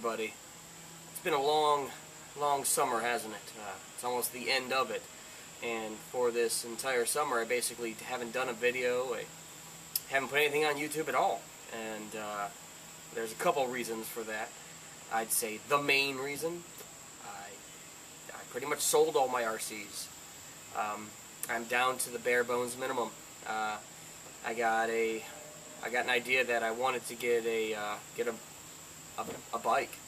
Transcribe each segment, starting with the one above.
everybody. It's been a long summer, hasn't it? It's almost the end of it. And for this entire summer, I basically haven't done a video. I haven't put anything on YouTube at all. And there's a couple reasons for that. I'd say the main reason, I pretty much sold all my RCs. I'm down to the bare bones minimum. I got an idea that I wanted to get a bike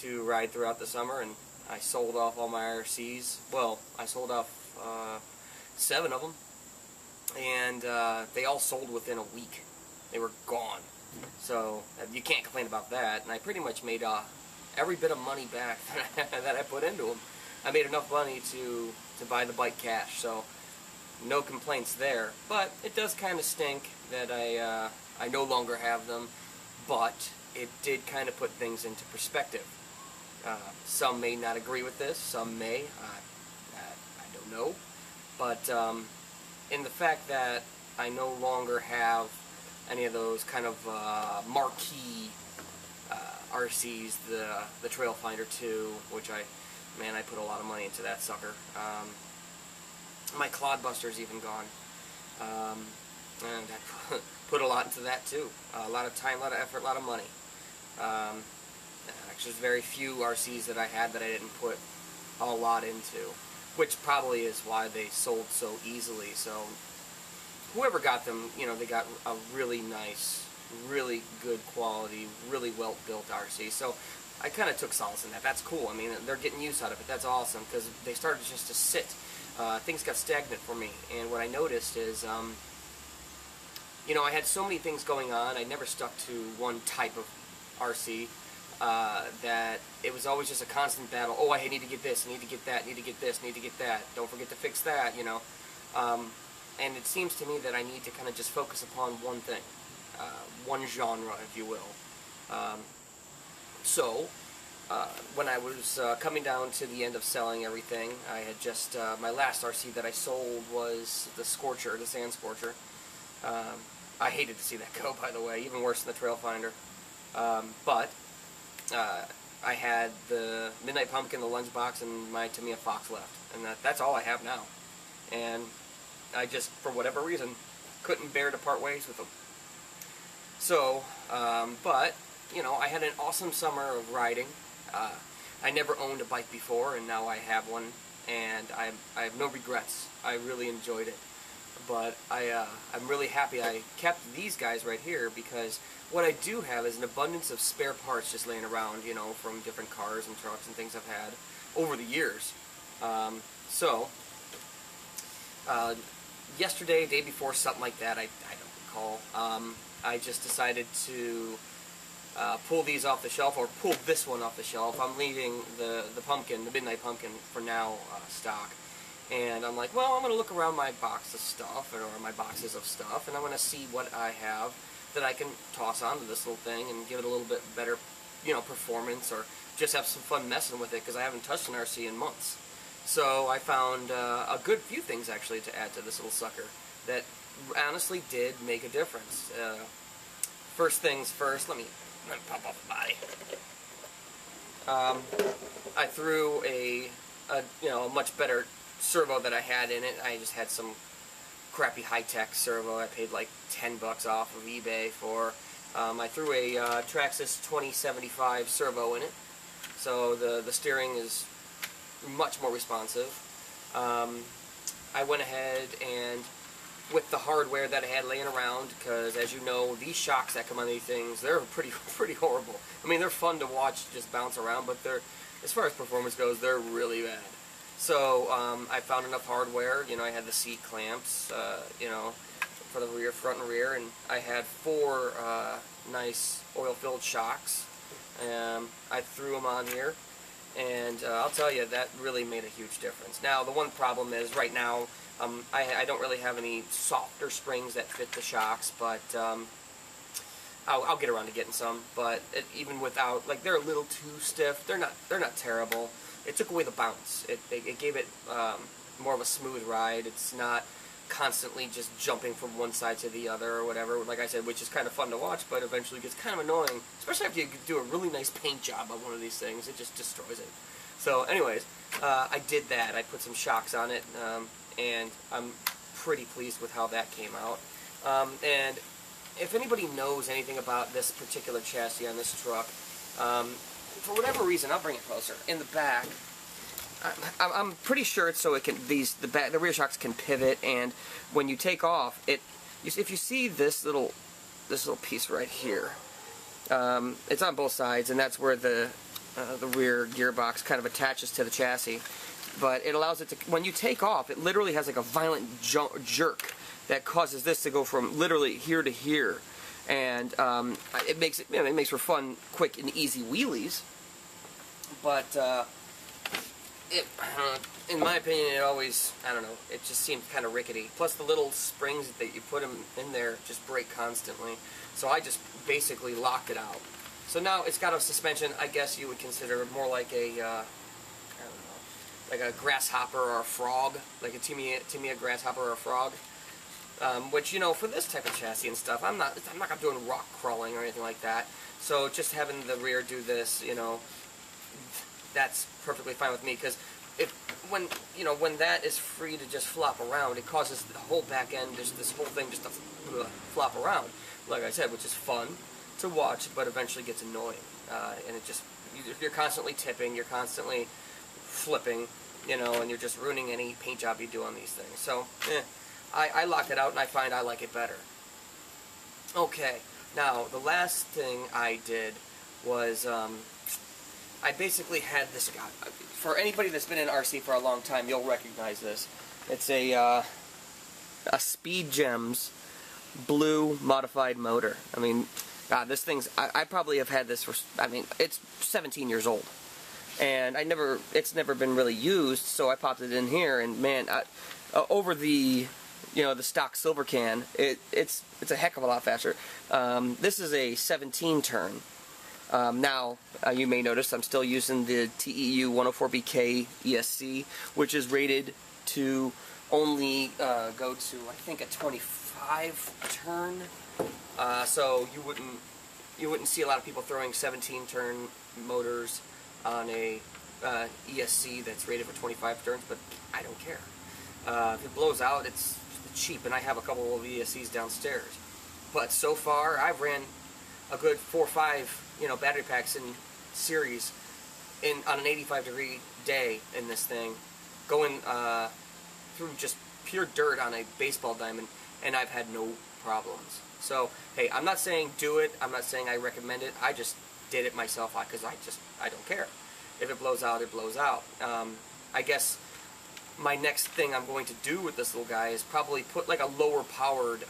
to ride throughout the summer, and I sold off all my RCs. Well, I sold off 7 of them, and they all sold within a week. They were gone. So you can't complain about that. And I pretty much made every bit of money back that I put into them. I made enough money to buy the bike cash. So no complaints there. But it does kind of stink that I no longer have them. But it did kind of put things into perspective. Some may not agree with this. Some may. I don't know. But in the fact that I no longer have any of those kind of marquee RCs, the Trailfinder 2, which I put a lot of money into that sucker. My Clodbuster's even gone, and I put a lot into that too. A lot of time, a lot of effort, a lot of money. Actually, there's very few RCs that I had that I didn't put a lot into, which probably is why they sold so easily. So whoever got them, you know, they got a really nice, really good quality, really well-built RC. So I kind of took solace in that. That's cool. I mean, they're getting use out of it. That's awesome, because they started just to sit. Things got stagnant for me. And what I noticed is, you know, I had so many things going on. I never stuck to one type of RC. That it was always just a constant battle. Oh, I need to get this, I need to get that, I need to get this, I need to get that. Don't forget to fix that, you know. And it seems to me that I need to kind of just focus upon one thing, one genre, if you will. So, when I was coming down to the end of selling everything, I had just, my last RC that I sold was the Scorcher, the Sand Scorcher. I hated to see that go, by the way, even worse than the Trailfinder. But I had the Midnight Pumpkin, the Lunchbox, and my Tamiya Fox left. And that's all I have now. And I just, for whatever reason, couldn't bear to part ways with them. So, but, you know, I had an awesome summer of riding. I never owned a bike before, and now I have one, and I have no regrets. I really enjoyed it. But I'm really happy I kept these guys right here, because what I do have is an abundance of spare parts just laying around, you know, from different cars and trucks and things I've had over the years. Yesterday, day before, something like that, I don't recall, I just decided to pull these off the shelf, or pull this one off the shelf. I'm leaving the pumpkin, the Midnight Pumpkin, for now, stock. And I'm like, well, I'm going to look around my box of stuff, or my boxes of stuff, and I'm going to see what I have that I can toss onto this little thing and give it a little bit better, you know, performance, or just have some fun messing with it, because I haven't touched an RC in months. So I found a good few things, actually, to add to this little sucker that honestly did make a difference. First things first, let me pop off the body. I threw a much better servo that I had in it. I just had some crappy high-tech servo I paid like $10 off of eBay for. I threw a Traxxas 2075 servo in it, so the steering is much more responsive. I went ahead and, with the hardware that I had laying around, because as you know, these shocks that come on these things, they're pretty horrible. I mean, they're fun to watch just bounce around, but they're, as far as performance goes, they're really bad. So I found enough hardware. You know, I had the seat clamps, you know, for the rear, front and rear, and I had 4 nice oil-filled shocks. I threw them on here, and I'll tell you, that really made a huge difference. Now, the one problem is, right now, I don't really have any softer springs that fit the shocks, but I'll get around to getting some. But even without, like, they're a little too stiff. They're not terrible. It took away the bounce. It gave it more of a smooth ride. It's not constantly just jumping from one side to the other or whatever, like I said, which is kind of fun to watch, but eventually gets kind of annoying, especially after you do a really nice paint job on one of these things. It just destroys it. So anyways, I did that. I put some shocks on it, and I'm pretty pleased with how that came out. And if anybody knows anything about this particular chassis on this truck, for whatever reason, I'll bring it closer. In the back, I'm pretty sure it's so it can the rear shocks can pivot, and when you take off, if you see this little piece right here, it's on both sides, and that's where the rear gearbox kind of attaches to the chassis. But it allows it to, when you take off, it literally has like a violent jerk that causes this to go from literally here to here, and it makes it makes for fun, quick, and easy wheelies. But in my opinion, it always, I don't know, it just seemed kind of rickety. Plus the little springs that you put them in there just break constantly. So I just basically locked it out. So now it's got a suspension I guess you would consider more like a, I don't know, like a grasshopper or a frog, like a Tamiya grasshopper or a frog. Which, you know, for this type of chassis and stuff, I'm not doing rock crawling or anything like that. So just having the rear do this, you know, that's perfectly fine with me, because when that is free to just flop around, it causes the whole back end, just this whole thing just to flop around, like I said, which is fun to watch, but eventually gets annoying. And it just, you're constantly tipping, you're constantly flipping, you know, and you're just ruining any paint job you do on these things. So, I locked it out, and I find I like it better. Okay, now the last thing I did was I basically had this guy. For anybody that's been in RC for a long time, you'll recognize this. It's a Speed Gems blue modified motor. I mean, God, this thing's, I probably have had this for, I mean, it's 17 years old. And it's never been really used, so I popped it in here, and man, over the, you know, the stock silver can, it's a heck of a lot faster. This is a 17 turn. Now, you may notice I'm still using the TEU 104BK ESC, which is rated to only go to, I think, a 25 turn. So you wouldn't see a lot of people throwing 17 turn motors on a ESC that's rated for 25 turns, but I don't care. If it blows out, it's cheap, and I have a couple of ESCs downstairs. But so far, I've ran a good 4 or 5, you know, battery packs in series on an 85-degree day in this thing, going through just pure dirt on a baseball diamond, and I've had no problems. So, hey, I'm not saying do it, I'm not saying I recommend it, I just did it myself because I don't care. If it blows out, it blows out. I guess my next thing I'm going to do with this little guy is probably put like a lower powered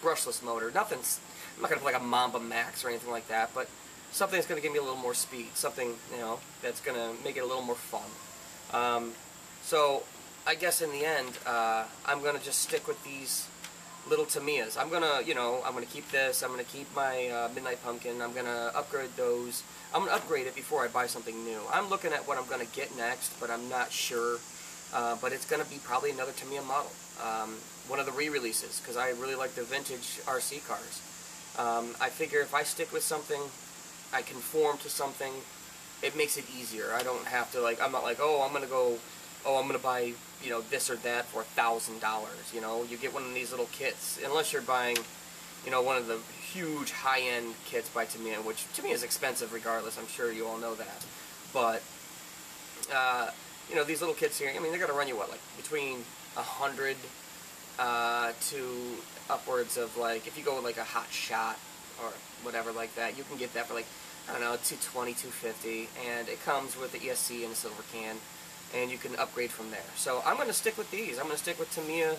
brushless motor. I'm not going to put like a Mamba Max or anything like that, but something that's going to give me a little more speed, something, you know, that's going to make it a little more fun. So I guess in the end, I'm going to just stick with these little Tamiyas. I'm going to, you know, I'm going to keep this, I'm going to keep my Midnight Pumpkin, I'm going to upgrade those. I'm going to upgrade it before I buy something new. I'm looking at what I'm going to get next, but I'm not sure. But it's going to be probably another Tamiya model. One of the re-releases, because I really like the vintage RC cars. I figure if I stick with something, I conform to something, it makes it easier. I don't have to, like, I'm not like, oh, I'm going to buy, you know, this or that for $1,000, you know. You get one of these little kits, unless you're buying, you know, one of the huge high-end kits by Tamiya, which to me is expensive regardless, I'm sure you all know that. But, you know, these little kits here, I mean, they're going to run you, what, like, between 100 to upwards of, like, if you go with, like, a Hot Shot or whatever like that, you can get that for, like, I don't know, $220, $250, and it comes with the ESC and a silver can, and you can upgrade from there. So I'm going to stick with these. I'm going to stick with Tamiya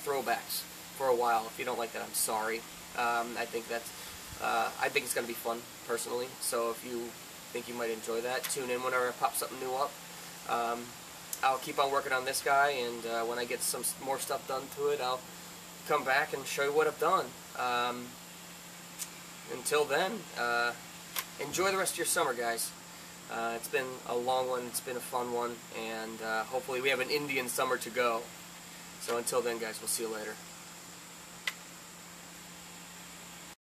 throwbacks for a while. If you don't like that, I'm sorry. I think it's going to be fun, personally. So if you think you might enjoy that, tune in whenever I pop something new up. I'll keep on working on this guy, and when I get some more stuff done to it, I'll come back and show you what I've done. Until then, enjoy the rest of your summer, guys. It's been a long one, it's been a fun one, and hopefully we have an Indian summer to go. So until then, guys, we'll see you later.